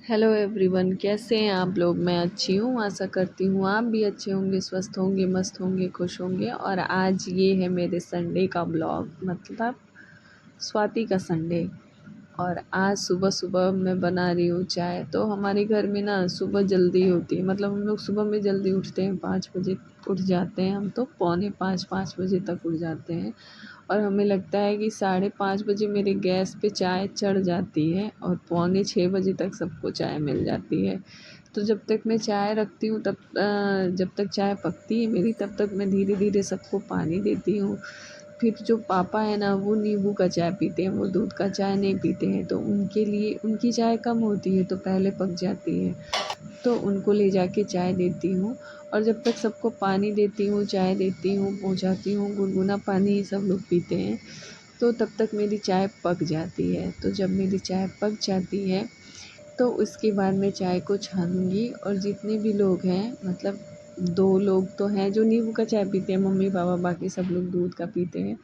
Hello everyone, कैसे हैं आप लोग। मैं अच्छी हूँ, आशा करती हूँ आप भी अच्छे होंगे, स्वस्थ होंगे, मस्त होंगे, खुश होंगे। और आज ये है मेरे संडे का ब्लॉग, मतलब स्वाति का संडे। और आज सुबह सुबह मैं बना रही हूँ चाय। तो हमारे घर में ना सुबह जल्दी होती है, मतलब हम लोग सुबह में जल्दी उठते हैं, 5 बजे उठ जाते हैं। हम तो पौने 5 बजे तक उठ जाते हैं। और हमें लगता है कि 5:30 बजे मेरे गैस पे चाय चढ़ जाती है और पौने 6 बजे तक सबको चाय मिल जाती है। तो जब तक मैं चाय रखती हूँ जब तक चाय पकती है मेरी, तब तक मैं धीरे धीरे सबको पानी देती हूँ। फिर जो पापा है ना, वो नींबू का चाय पीते हैं, वो दूध का चाय नहीं पीते हैं। तो उनके लिए उनकी चाय कम होती है तो पहले पक जाती है, तो उनको ले जाके चाय देती हूँ। और जब तक सबको पानी देती हूँ, चाय देती हूँ, पहुँचाती हूँ, गुनगुना पानी सब लोग पीते हैं, तो तब तक मेरी चाय पक जाती है। तो जब मेरी चाय पक जाती है तो उसके बाद मैं चाय को छानूँगी। और जितने भी लोग हैं, मतलब 2 लोग तो हैं जो नींबू का चाय पीते हैं, मम्मी पापा, बाकी सब लोग दूध का पीते हैं।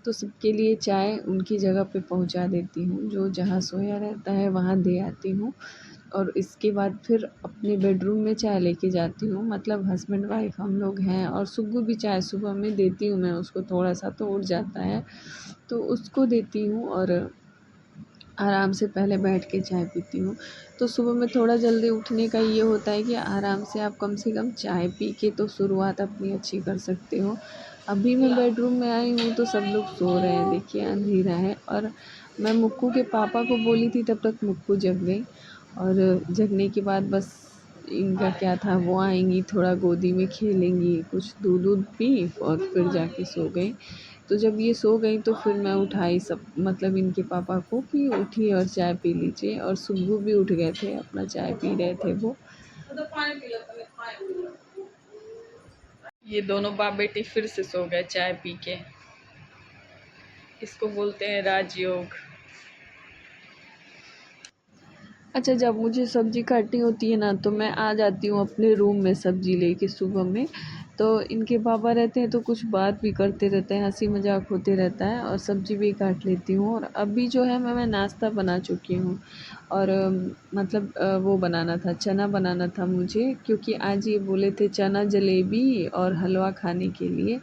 तो सबके लिए चाय उनकी जगह पे पहुंचा देती हूँ, जो जहाँ सोया रहता है वहाँ दे आती हूँ। और इसके बाद फिर अपने बेडरूम में चाय लेके जाती हूँ, मतलब हस्बैंड वाइफ हम लोग हैं। और सुग्गू भी चाय सुबह में देती हूँ मैं उसको, थोड़ा सा तो उठ जाता है तो उसको देती हूँ। और आराम से पहले बैठ के चाय पीती हूँ। तो सुबह में थोड़ा जल्दी उठने का ये होता है कि आराम से आप कम से कम चाय पी के तो शुरुआत अपनी अच्छी कर सकते हो। अभी मैं बेडरूम में आई हूँ तो सब लोग सो रहे हैं, देखिए अंधेरा है। और मैं मुक्कू के पापा को बोली थी, तब तक मुक्कू जग गई। और जगने के बाद बस इनका क्या था, वो आएंगी, थोड़ा गोदी में खेलेंगी, कुछ दूध दूध पी और फिर जाके सो गई। तो जब ये सो गई तो फिर मैं उठाई सब, मतलब इनके पापा को, कि उठिए और चाय पी लीजिए। और सुग्गू भी उठ गए थे, अपना चाय पी रहे थे वो। ये दोनों बाप बेटी फिर से सो गए चाय पी के। इसको बोलते हैं राजयोग। अच्छा, जब मुझे सब्जी काटनी होती है ना, तो मैं आ जाती हूँ अपने रूम में सब्जी लेके सुबह में। तो इनके पापा रहते हैं तो कुछ बात भी करते रहते हैं, हंसी मजाक होते रहता है, और सब्जी भी काट लेती हूँ। और अभी जो है मैं नाश्ता बना चुकी हूँ। और मतलब वो बनाना था, चना बनाना था मुझे, क्योंकि आज ये बोले थे चना जलेबी और हलवा खाने के लिए।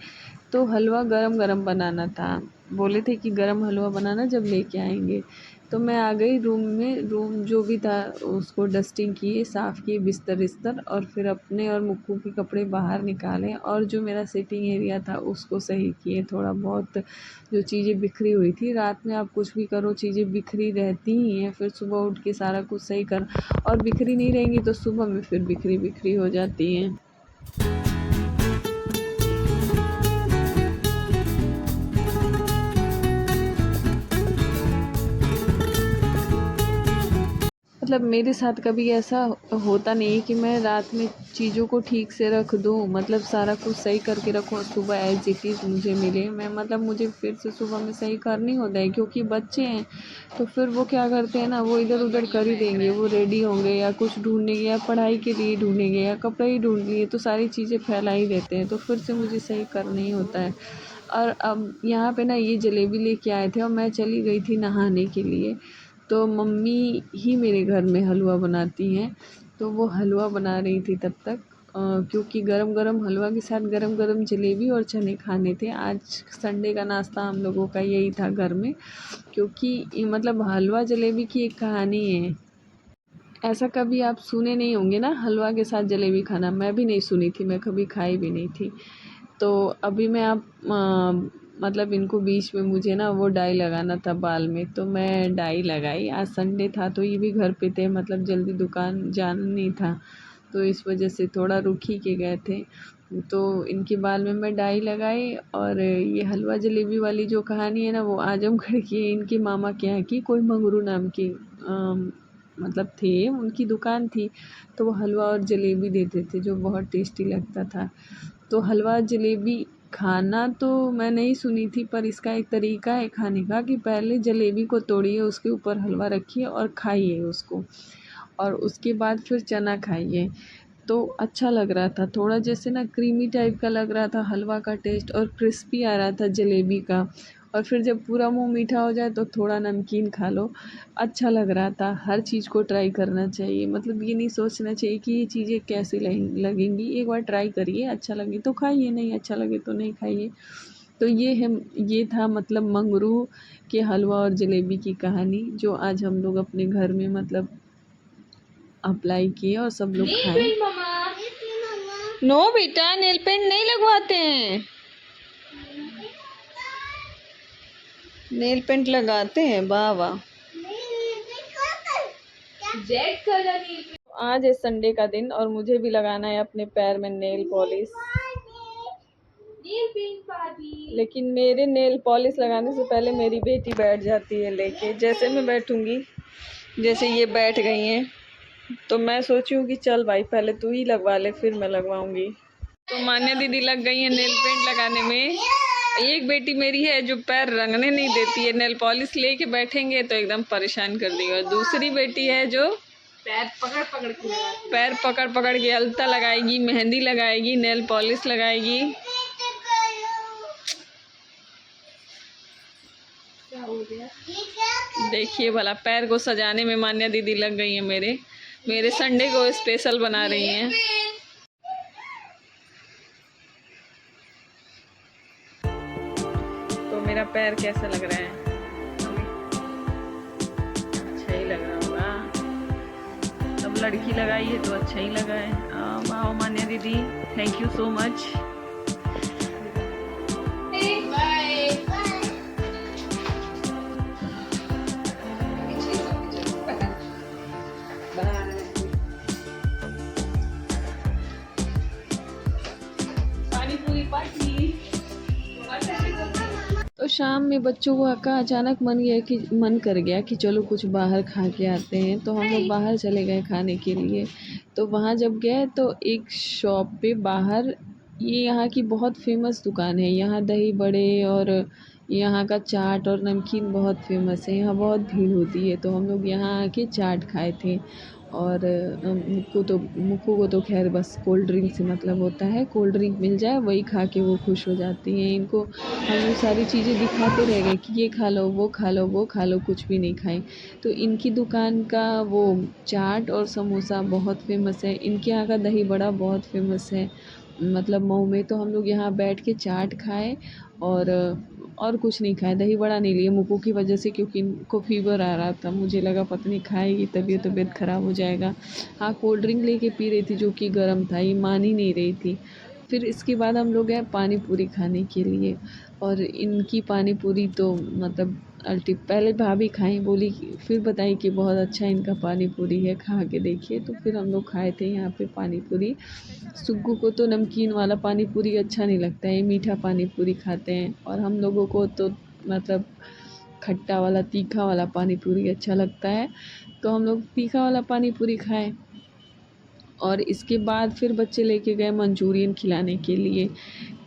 तो हलवा गरम गरम बनाना था, बोले थे कि गरम हलवा बनाना जब लेके आएंगे। तो मैं आ गई रूम में, रूम जो भी था उसको डस्टिंग किए, साफ़ किए, बिस्तर बिस्तर, और फिर अपने और मुक्कू के कपड़े बाहर निकाले, और जो मेरा सिटिंग एरिया था उसको सही किए। थोड़ा बहुत जो चीज़ें बिखरी हुई थी, रात में आप कुछ भी करो चीज़ें बिखरी रहती ही हैं, फिर सुबह उठ के सारा कुछ सही कर, और बिखरी नहीं रहेंगी तो सुबह में फिर बिखरी बिखरी हो जाती हैं। मतलब मेरे साथ कभी ऐसा होता नहीं है कि मैं रात में चीज़ों को ठीक से रख दूँ, मतलब सारा कुछ सही करके रखूँ और सुबह एज़ इट इज़ मुझे मिले। मैं मतलब मुझे फिर से सुबह में सही करनी होता है, क्योंकि बच्चे हैं तो फिर वो क्या करते हैं ना, वो इधर उधर कर ही देंगे। वो रेडी होंगे या कुछ ढूंढेंगे या पढ़ाई के लिए ढूंढेंगे या कपड़े ही ढूंढ लिए, तो सारी चीज़ें फैला ही देते हैं, तो फिर से मुझे सही करना ही होता है। और अब यहाँ पे ना ये जलेबी लेके आए थे और मैं चली गई थी नहाने के लिए। तो मम्मी ही मेरे घर में हलवा बनाती हैं, तो वो हलवा बना रही थी तब तक, क्योंकि गरम गरम हलवा के साथ गरम गरम जलेबी और चने खाने थे। आज संडे का नाश्ता हम लोगों का यही था घर में, क्योंकि मतलब हलवा जलेबी की एक कहानी है। ऐसा कभी आप सुने नहीं होंगे ना, हलवा के साथ जलेबी खाना। मैं भी नहीं सुनी थी, मैं कभी खाई भी नहीं थी। तो अभी मैं आप मतलब इनको बीच में मुझे ना वो डाई लगाना था बाल में, तो मैं डाई लगाई। आज संडे था तो ये भी घर पे थे, मतलब जल्दी दुकान जाना नहीं था, तो इस वजह से थोड़ा रुक ही के गए थे। तो इनके बाल में मैं डाई लगाई। और ये हलवा जलेबी वाली जो कहानी है ना, वो आजमगढ़ की है, इनके मामा के यहाँ की, कोई मंगरू नाम की मतलब थे, उनकी दुकान थी। तो वो हलवा और जलेबी देते थे जो बहुत टेस्टी लगता था। तो हलवा जलेबी खाना तो मैं नहीं सुनी थी, पर इसका एक तरीका है खाने का, कि पहले जलेबी को तोड़िए, उसके ऊपर हलवा रखिए और खाइए उसको, और उसके बाद फिर चना खाइए। तो अच्छा लग रहा था, थोड़ा जैसे ना क्रीमी टाइप का लग रहा था हलवा का टेस्ट, और क्रिस्पी आ रहा था जलेबी का। और फिर जब पूरा मुंह मीठा हो जाए तो थोड़ा नमकीन खा लो। अच्छा लग रहा था। हर चीज़ को ट्राई करना चाहिए, मतलब ये नहीं सोचना चाहिए कि ये चीज़ें कैसी लगेंगी। एक बार ट्राई करिए, अच्छा लगे तो खाइए, नहीं अच्छा लगे तो नहीं खाइए। तो ये था मतलब मंगरू के हलवा और जलेबी की कहानी, जो आज हम लोग अपने घर में मतलब अप्लाई किए और सब लोग खाए। नो बेटा, नेल पेंट नहीं लगवाते हैं। नेल पेंट लगाते हैं, वाह वाह। आज है संडे का दिन और मुझे भी लगाना है अपने पैर में नेल पॉलिश। लेकिन मेरे नेल पॉलिश लगाने से पहले मेरी बेटी बैठ जाती है लेके। जैसे मैं बैठूंगी, जैसे ये बैठ गई हैं, तो मैं सोची हूँ कि चल भाई पहले तू ही लगवा ले, फिर मैं लगवाऊंगी। तो मान्या दीदी लग गई है नेल पेंट लगाने में। एक बेटी मेरी है जो पैर रंगने नहीं देती है, नेल पॉलिश लेके बैठेंगे तो एकदम परेशान कर देगी। और दूसरी बेटी है जो पैर पकड़ पकड़ के अलता लगाएगी, मेहंदी लगाएगी, नेल पॉलिश लगाएगी। क्या हो गया? देखिए भला, पैर को सजाने में मान्या दीदी लग गई है मेरे संडे को स्पेशल बना रही हैं। तो मेरा पैर कैसा लग रहा है? अच्छा ही लग रहा होगा। अब लड़की लगाई है तो अच्छा ही लगा है। वाह मान्या दीदी, थैंक यू सो मच। तो शाम में बच्चों का अचानक मन कर गया कि चलो कुछ बाहर खा के आते हैं। तो हम लोग बाहर चले गए खाने के लिए। तो वहाँ जब गए तो एक शॉप पे बाहर, ये यहाँ की बहुत फेमस दुकान है। यहाँ दही बड़े और यहाँ का चाट और नमकीन बहुत फेमस है। यहाँ बहुत भीड़ होती है। तो हम लोग यहाँ आके चाट खाए थे। और मुक्कू को तो खैर बस कोल्ड ड्रिंक से मतलब होता है, कोल्ड ड्रिंक मिल जाए वही खा के वो खुश हो जाती हैं। इनको हम लोग सारी चीज़ें दिखाते रह गए कि ये खा लो, वो खा लो, वो खा लो, कुछ भी नहीं खाए। तो इनकी दुकान का वो चाट और समोसा बहुत फेमस है। इनके यहाँ का दही बड़ा बहुत फेमस है मतलब मऊ में। तो हम लोग यहाँ बैठ के चाट खाए और कुछ नहीं खाया। दही बड़ा नहीं लिए मुक्कू की वजह से, क्योंकि इनको फ़ीवर आ रहा था। मुझे लगा पता नहीं खाएगी तबीयत ख़राब हो जाएगा। हाँ, कोल्ड ड्रिंक लेके पी रही थी जो कि गर्म था, ये मान ही नहीं रही थी। फिर इसके बाद हम लोग गए पानी पूरी खाने के लिए। और इनकी पानी पूरी तो मतलब पहले भाभी खाई, बोली फिर बताई कि बहुत अच्छा इनका पानी पूरी है, खा के देखिए। तो फिर हम लोग खाए थे यहाँ पे पानी पूरी। सुग्गू को तो नमकीन वाला पानी पूरी अच्छा नहीं लगता है, मीठा पानी पूरी खाते हैं। और हम लोगों को तो मतलब खट्टा वाला तीखा वाला पानी पूरी अच्छा लगता है। तो हम लोग तीखा वाला पानी पूरी खाए। और इसके बाद फिर बच्चे लेके गए मंचूरियन खिलाने के लिए।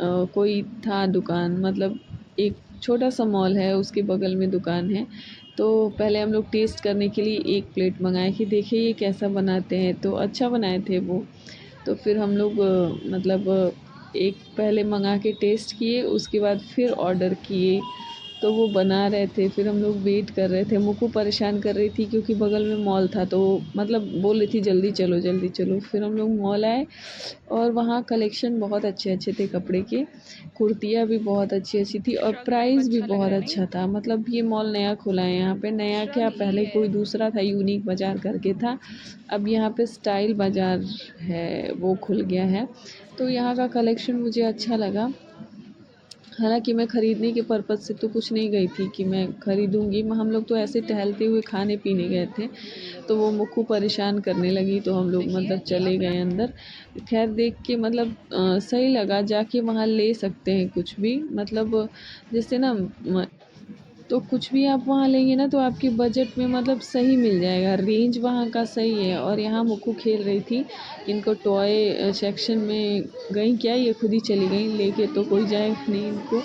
कोई था दुकान, मतलब एक छोटा सा मॉल है, उसके बगल में दुकान है। तो पहले हम लोग टेस्ट करने के लिए एक प्लेट मंगाए कि देखिए ये कैसा बनाते हैं। तो अच्छा बनाए थे वो। तो फिर हम लोग मतलब एक पहले मंगा के टेस्ट किए, उसके बाद फिर ऑर्डर किए। तो वो बना रहे थे, फिर हम लोग वेट कर रहे थे। मुक्कू परेशान कर रही थी क्योंकि बगल में मॉल था, तो मतलब बोल रही थी जल्दी चलो जल्दी चलो। फिर हम लोग मॉल आए और वहाँ कलेक्शन बहुत अच्छे अच्छे थे कपड़े के। कुर्तियाँ भी बहुत अच्छी अच्छी थी और प्राइस भी बहुत अच्छा था। मतलब ये मॉल नया खुला है यहाँ पे, नया क्या पहले कोई दूसरा था, यूनिक बाज़ार करके था। अब यहाँ पे स्टाइल बाज़ार है, वो खुल गया है। तो यहाँ का कलेक्शन मुझे अच्छा लगा। हालाँकि मैं ख़रीदने के पर्पज़ से तो कुछ नहीं गई थी कि मैं ख़रीदूँगी। हम लोग तो ऐसे टहलते हुए खाने पीने गए थे। तो वो मुक्कू परेशान करने लगी तो हम लोग मतलब चले गए अंदर। ख़ैर देख के मतलब सही लगा, जाके वहाँ ले सकते हैं कुछ भी, मतलब जैसे ना तो कुछ भी आप वहाँ लेंगे ना तो आपके बजट में मतलब सही मिल जाएगा, रेंज वहाँ का सही है। और यहाँ मुक्कू खेल रही थी, इनको टॉय सेक्शन में गई क्या, ये खुद ही चली गई, लेके तो कोई जाएगा नहीं इनको।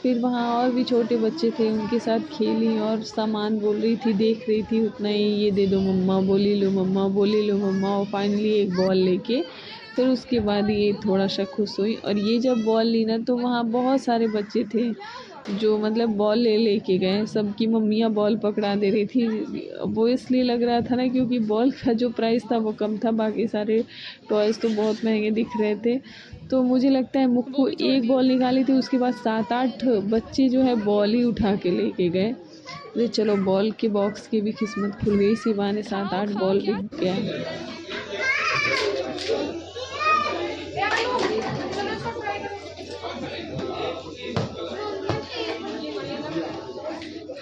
फिर वहाँ और भी छोटे बच्चे थे, उनके साथ खेली और सामान बोल रही थी, देख रही थी उतना ही, ये दे दो मम्मा, बोली लो मम्मा, बोली लो मम्मा। और फाइनली एक बॉल लेके फिर उसके बाद ये थोड़ा सा खुश हुई। और ये जब बॉल ली ना तो वहाँ बहुत सारे बच्चे थे, जो मतलब बॉल लेके गए, सबकी मम्मियाँ बॉल पकड़ा दे रही थी। वो इसलिए लग रहा था ना क्योंकि बॉल का जो प्राइस था वो कम था, बाकी सारे टॉयज़ तो बहुत महंगे दिख रहे थे। तो मुझे लगता है मुक्कू एक बॉल निकाली थी, उसके बाद 7-8 बच्चे जो है बॉल ही उठा के लेके गए। अरे चलो बॉल के बॉक्स की भी किस्मत खुल गई, इसी बहाने 7-8 बॉल बिक गया।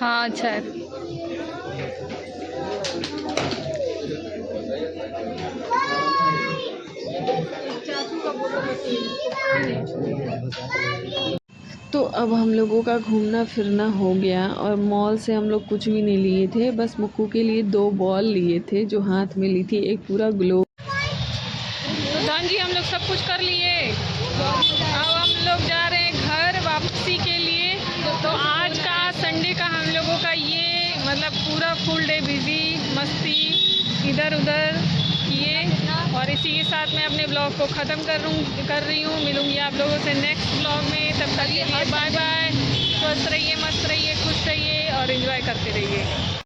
हाँ अच्छा है। तो अब हम लोगों का घूमना फिरना हो गया और मॉल से हम लोग कुछ भी नहीं लिए थे, बस मुक्कू के लिए 2 बॉल लिए थे जो हाथ में ली थी, एक पूरा ग्लोब। तो दान जी हम लोग सब कुछ कर लिए, अब हम लोग जा रहे हैं घर वापसी के लिए। तो आज का संडे का हम लोगों का ये मतलब पूरा फुल डे बिजी मस्ती इधर उधर किए, और इसी के साथ मैं अपने ब्लॉग को ख़त्म कर रही हूँ। मिलूँगी आप लोगों से नेक्स्ट ब्लॉग में, तब तक के लिए बाय बाय। स्वस्थ रहिए, मस्त रहिए, खुश रहिए और एंजॉय करते रहिए।